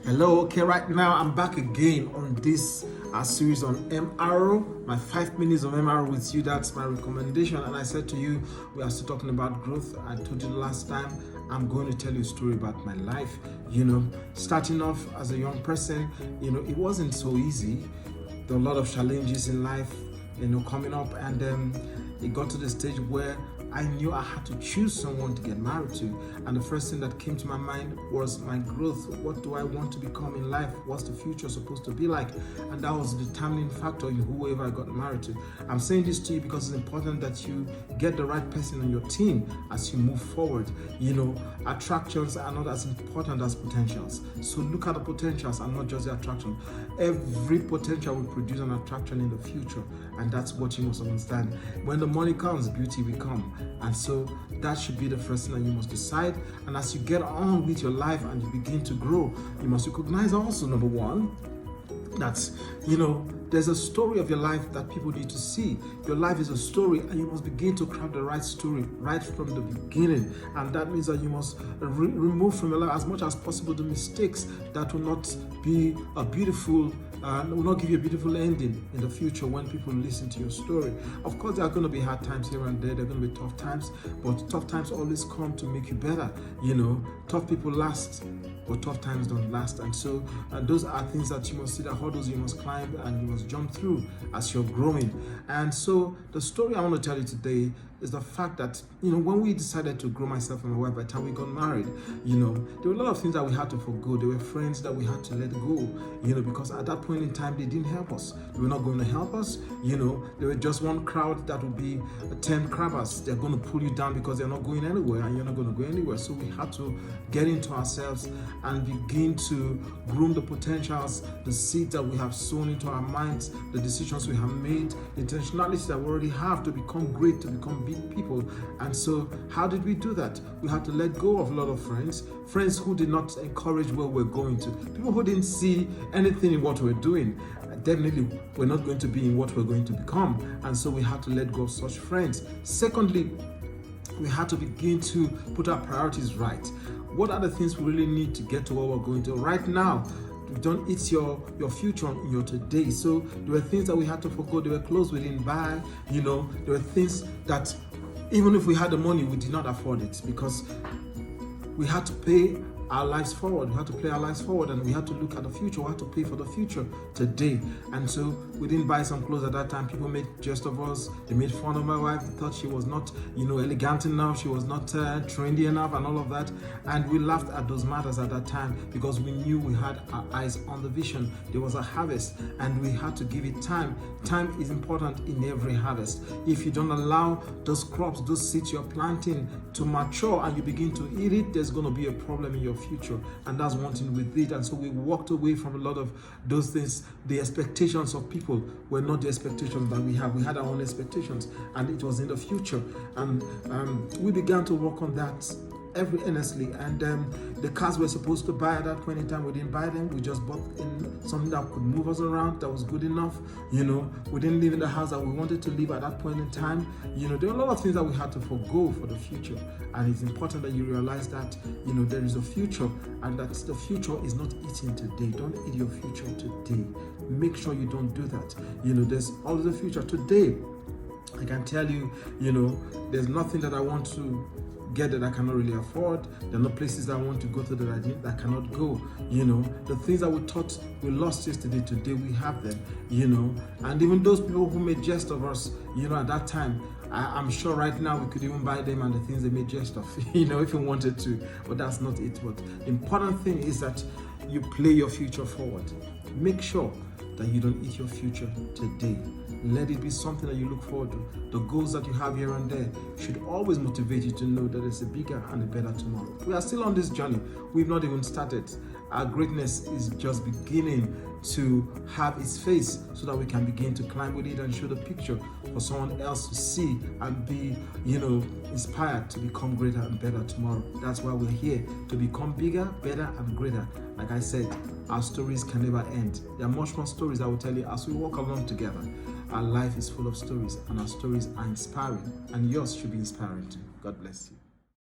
Hello, okay, right now I'm back again on this series on MRO, my 5 minutes of MRO with you. That's my recommendation. And I said to you, we are still talking about growth. I told you the last time, I'm going to tell you a story about my life. Starting off as a young person, it wasn't so easy. There were a lot of challenges in life, coming up, and it got to the stage where I knew I had to choose someone to get married to. And the first thing that came to my mind was my growth. What do I want to become in life? What's the future supposed to be like? And that was the determining factor in whoever I got married to. I'm saying this to you because it's important that you get the right person on your team as you move forward. Attractions are not as important as potentials. So look at the potentials and not just the attraction. Every potential will produce an attraction in the future. And that's what you must understand. When the money comes, beauty will come. And so that should be the first thing that you must decide. And as you get on with your life and you begin to grow, you must recognize also, number one, that there's a story of your life that people need to see. Your life is a story, and you must begin to craft the right story right from the beginning. And that means that you must remove from your life as much as possible the mistakes that will not be a beautiful will not give you a beautiful ending in the future when people listen to your story. Of course, there are going to be hard times here and there. There are going to be tough times, but tough times always come to make you better. Tough people last, but tough times don't last. And so those are things that you must see, the hurdles you must climb and you must jump through as you're growing. And so the story I want to tell you today is the fact that, when we decided to grow, myself and my wife, by the time we got married, there were a lot of things that we had to forgo. There were friends that we had to let go, because at that point in time, they didn't help us. They were not going to help us. They were just one crowd that would be 10 crabbers. They're going to pull you down because they're not going anywhere and you're not going to go anywhere. So we had to get into ourselves and begin to groom the potentials, the seeds that we have sown into our minds, the decisions we have made, the intentionality that we already have to become great, to become big people. And so how did we do that? We had to let go of a lot of friends who did not encourage where we're going to, people who didn't see anything in what we're doing. Definitely we're not going to be in what we're going to become. And so we had to let go of such friends. Secondly, we had to begin to put our priorities right. What are the things we really need to get to where we're going to right now? Don't eat your future in your today. So there were things that we had to forgo. There were clothes we didn't buy. There were things that even if we had the money, we did not afford it because we had to pay our lives forward. We had to play our lives forward, and we had to look at the future. We had to pay for the future today. And so we didn't buy some clothes at that time. People made jest of us. They made fun of my wife. They thought she was not, elegant enough. She was not trendy enough and all of that. And we laughed at those matters at that time because we knew we had our eyes on the vision. There was a harvest and we had to give it time. Time is important in every harvest. If you don't allow those crops, those seeds you're planting to mature and you begin to eat it, there's going to be a problem in your future. And that's one thing with it. And so we walked away from a lot of those things. The expectations of people were not the expectations that we have. We had our own expectations, and it was in the future. And we began to work on that every earnestly. And the cars we're supposed to buy at that point in time, we didn't buy them. We just bought in something that could move us around, that was good enough. We didn't live in the house that we wanted to live at that point in time. There are a lot of things that we had to forgo for the future. And it's important that you realize that, there is a future, and that the future is not eating today. Don't eat your future today. Make sure you don't do that. There's always a future today. I can tell you, there's nothing that I want to get that I cannot really afford. There are no places that I want to go to that I cannot go. The things that we thought we lost yesterday, today we have them. And even those people who made jest of us, at that time, I'm sure right now we could even buy them and the things they made jest of, if we wanted to. But that's not it. But the important thing is that you play your future forward. Make sure that you don't eat your future today. Let it be something that you look forward to. The goals that you have here and there should always motivate you to know that there's a bigger and a better tomorrow. We are still on this journey. We've not even started. Our greatness is just beginning to have its face so that we can begin to climb with it and show the picture for someone else to see and be, inspired to become greater and better tomorrow. That's why we're here, to become bigger, better, and greater. Like I said, our stories can never end. There are much more stories I will tell you as we walk along together. Our life is full of stories, and our stories are inspiring, and yours should be inspiring too. God bless you.